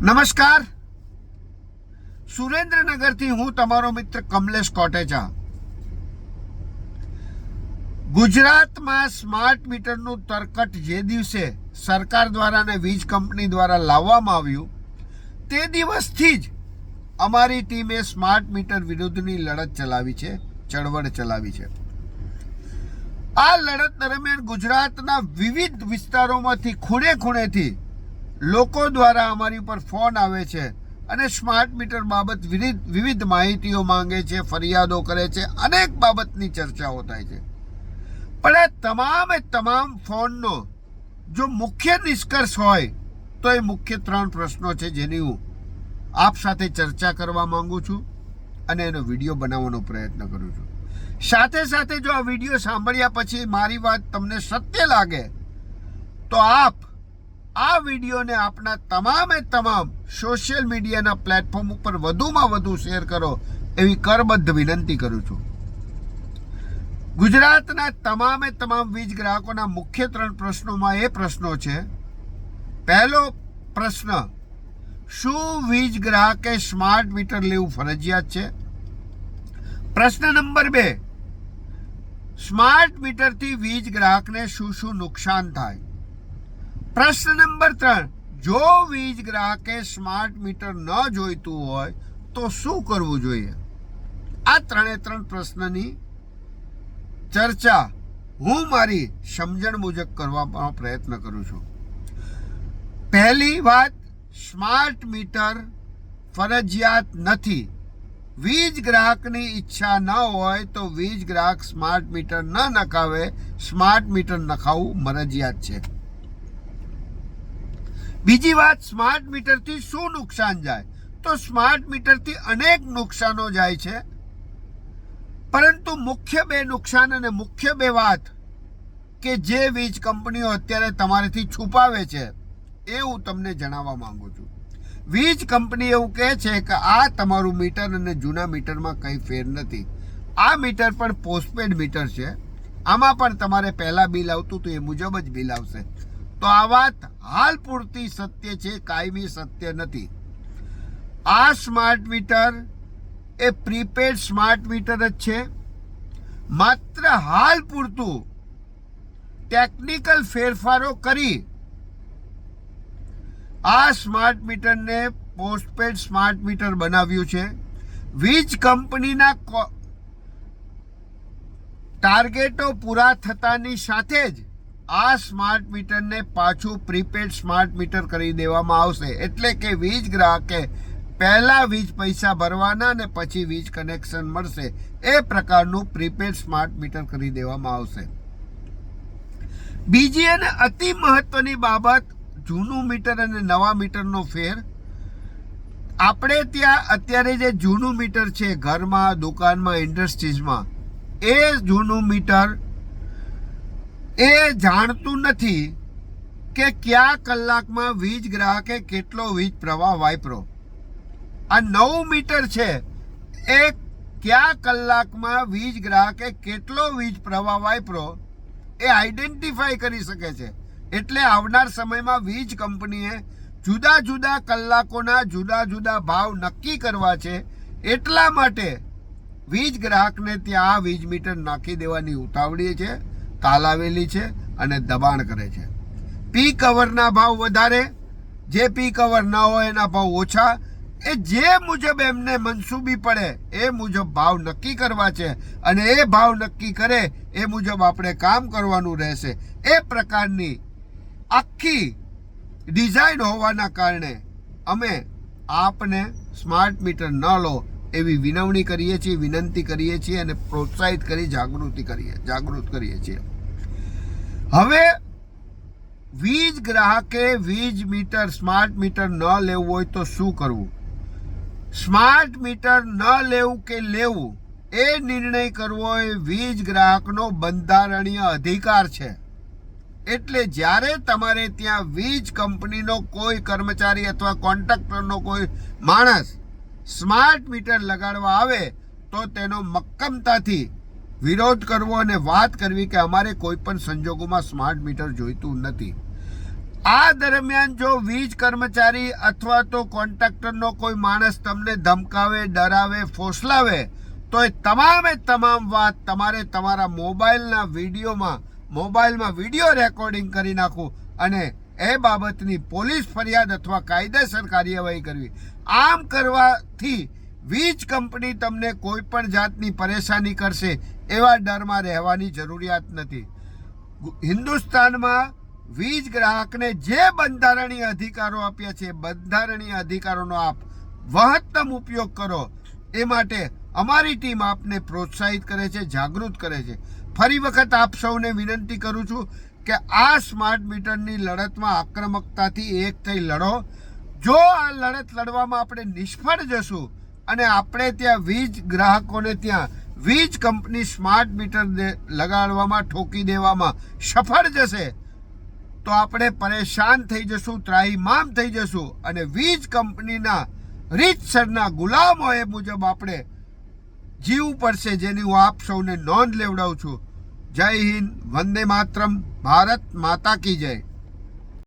નમસ્કાર, સુરેન્દ્રનગરથી હું તમારો મિત્ર કમલેશ કોટેચા. ગુજરાતમાં સ્માર્ટ મીટરનું તરકટ જે દિવસે સરકાર દ્વારા અને વીજ કંપની દ્વારા લાવવામાં આવ્યું તે દિવસથી જ અમારી ટીમે સ્માર્ટ મીટર વિરુદ્ધની લડત ચલાવી છે, ચળવળ ચલાવી છે. આ લડત દરમિયાન ગુજરાતના વિવિધ વિસ્તારોમાંથી ખૂણે ખૂણેથી લોકો દ્વારા અમારી ઉપર ફોન આવે છે અને સ્માર્ટ મીટર બાબત વિવિધ માહિતીઓ માંગે છે, ફરિયાદો કરે છે, અનેક બાબતની ચર્ચાઓ થાય છે. પણ આ તમામ ફોનનો જો મુખ્ય નિષ્કર્ષ હોય તો એ મુખ્ય 3 પ્રશ્નો છે જેની હું આપ સાથે ચર્ચા કરવા માંગુ છું અને એનો વિડીયો બનાવવાનો પ્રયત્ન કરું છું. સાથે સાથે જો આ વિડીયો સાંભળ્યા પછી મારી વાત તમને સત્ય લાગે તો આપ આ વિડીયોને આપના તમામ સોશિયલ મીડિયાના પ્લેટફોર્મ ઉપર વધુમાં વધુ શેર કરો એવી કરબદ્ધ વિનંતી કરું છું. ગુજરાતના તમામ વીજ ગ્રાહકોના મુખ્ય 3 પ્રશ્નોમાં એ પ્રશ્નો છે. પહેલો પ્રશ્ન, શું વીજ ગ્રાહકે સ્માર્ટ મીટર લેવું ફરજિયાત છે? પ્રશ્ન નંબર 2, સ્માર્ટ મીટરથી વીજ ગ્રાહકને શું નુકસાન થાય? પ્રશ્ન નંબર 3, જો વીજ ગ્રાહકે સ્માર્ટ મીટર ન જોઈતું હોય તો શું કરવું જોઈએ? આ 3 પ્રશ્નની ચર્ચા હું મારી સમજણ મુજબ કરવાનો પ્રયત્ન કરું છું. પહેલી વાત, સ્માર્ટ મીટર ફરજિયાત નથી. વીજ ગ્રાહકની ઈચ્છા ન હોય તો વીજ ગ્રાહક સ્માર્ટ મીટર ન નખાવે. સ્માર્ટ મીટર નખાવવું મરજિયાત છે. બીજી વાત, સ્માર્ટ મીટરથી શું નુકસાન જાય? તો સ્માર્ટ મીટરથી અનેક નુકસાનો જાય છે, પરંતુ મુખ્ય 2 નુકસાન અને મુખ્ય 2 વાત કે જે વીજ કંપનીઓ અત્યારે તમારાથી છુપાવે છે એ હું તમને જણાવવા માંગુ છું. વીજ કંપની એવું કહે છે કે આ તમારું મીટર અને જૂના મીટરમાં કંઈ ફેર નથી. આ મીટર પણ પોસ્ટપેડ મીટર છે. આમાં પણ તમારે પહેલાં બિલ આવતું હતું એ મુજબ જ બિલ આવશે. તો આ વાત હાલ પૂરતી સત્ય છે, કાયમી સત્ય નથી. આ સ્માર્ટ મીટર એ પ્રીપેડ સ્માર્ટ મીટર જ છે. માત્ર હાલ પૂરતું ટેકનિકલ ફેરફારો કરી આ સ્માર્ટ મીટરને પોસ્ટપેડ સ્માર્ટ મીટર બનાવ્યું છે. વીજ કંપનીના ટાર્ગેટો પૂરા થતાની સાથે જ આ સ્માર્ટ મીટરને પાછું પ્રીપેડ સ્માર્ટ મીટર કરી દેવામાં આવશે. એટલે કે વીજ ગ્રાહકે પહેલા વીજ પૈસા ભરવાના ને પછી વીજ કનેક્શન મળશે. એ પ્રકારનું પ્રીપેડ સ્માર્ટ મીટર કરી દેવામાં આવશે. બીજી અને અતિ મહત્વની બાબત, જૂનું મીટર અને નવા મીટરનો ફેર. આપણે ત્યાં અત્યારે જે જૂનું મીટર છે ઘરમાં, દુકાનમાં, ઇન્ડસ્ટ્રીઝમાં, એ જૂનું મીટર એ જાણતું નથી કે કયા કલાકમાં વીજ ગ્રાહકે કેટલો વીજ પ્રવાહ વાપર્યો. આ નવું મીટર છે એ કયા કલાકમાં વીજ ગ્રાહકે કેટલો વીજ પ્રવાહ વાપર્યો એ આઈડેન્ટિફાઈ કરી શકે છે. એટલે આવનાર સમયમાં વીજ કંપનીએ જુદા કલાકોના જુદા ભાવ નક્કી કરવા છે. એટલા માટે વીજ ગ્રાહકને ત્યાં આ વીજ મીટર નાખી દેવાની ઉતાવળી છે, તાલાવેલી છે અને દબાણ કરે છે. પીક અવરના ભાવ વધારે, જે પીક અવર ન હોય એના ભાવ ઓછા. એ જે મુજબ એમને મનસૂબી પડે એ મુજબ ભાવ નક્કી કરવા છે અને એ ભાવ નક્કી કરે એ મુજબ આપણે કામ કરવાનું રહેશે. એ પ્રકારની આખી ડિઝાઇન હોવાના કારણે અમે આપને સ્માર્ટ મીટર ન લો એવી વિનંતી કરીએ છીએ, વિનંતી કરીએ છીએ અને પ્રોત્સાહિત કરી જાગૃત કરીએ છીએ. હવે વીજ ગ્રાહકે વીજ મીટર સ્માર્ટ મીટર ન લેવું હોય તો શું કરવું? સ્માર્ટ મીટર ન લેવું કે લેવું એ નિર્ણય કરવો એ વીજ ગ્રાહકનો બંધારણીય અધિકાર છે. એટલે જ્યારે તમારે ત્યાં વીજ કંપનીનો કોઈ કર્મચારી અથવા કોન્ટ્રાક્ટરનો કોઈ માણસ સ્માર્ટ મીટર લગાડવા આવે તો તેનો મક્કમતાથી વિરોધ કરવો અને વાત કરવી કે અમારે કોઈ પણ સંજોગોમાં સ્માર્ટ મીટર જોઈતું નથી. આ દરમિયાન જો વીજ કર્મચારી અથવા તો કોન્ટ્રાક્ટરનો કોઈ માણસ તમને ધમકાવે, ડરાવે, ફોસલાવે તો એ તમામ વાત તમારે તમારા મોબાઈલમાં વિડીયો રેકોર્ડિંગ કરી નાખવું અને એ બાબતની પોલીસ ફરિયાદ અથવા કાયદેસર કાર્યવાહી કરવી. આમ કરવાથી વીજ કંપની તમને કોઈ પણ જાતની પરેશાની કરશે એવા ડરમાં રહેવાની જરૂરિયાત નથી. હિન્દુસ્તાનમાં વીજ ગ્રાહકને જે બંધારણીય અધિકારો આપ્યા છે, બંધારણીય અધિકારોનો આપ મહત્તમ ઉપયોગ કરો. એ માટે અમારી ટીમ આપને પ્રોત્સાહિત કરે છે, જાગૃત કરે છે. ફરી વખત આપ સૌને વિનંતી કરું છું કે આ સ્માર્ટ મીટરની લડતમાં આક્રમકતાથી એક થઈ લડો. જો આ લડત લડવામાં આપણે નિષ્ફળ જશું અને આપણે ત્યાં વીજ ગ્રાહકોને ત્યાં વીજ કંપની સ્માર્ટ મીટર લગાડવામાં, ઠોકી દેવામાં સફળ જશે તો આપણે પરેશાન થઈ જશું, ત્રાહિમામ થઈ જશું અને વીજ કંપનીના રીતસરના ગુલામો એ મુજબ આપણે જીવવું પડશે, જેની હું આપ સૌને નોંધ લેવડાવું છું. જય હિન્દ, વંદે માતરમ, ભારત માતા કી જય.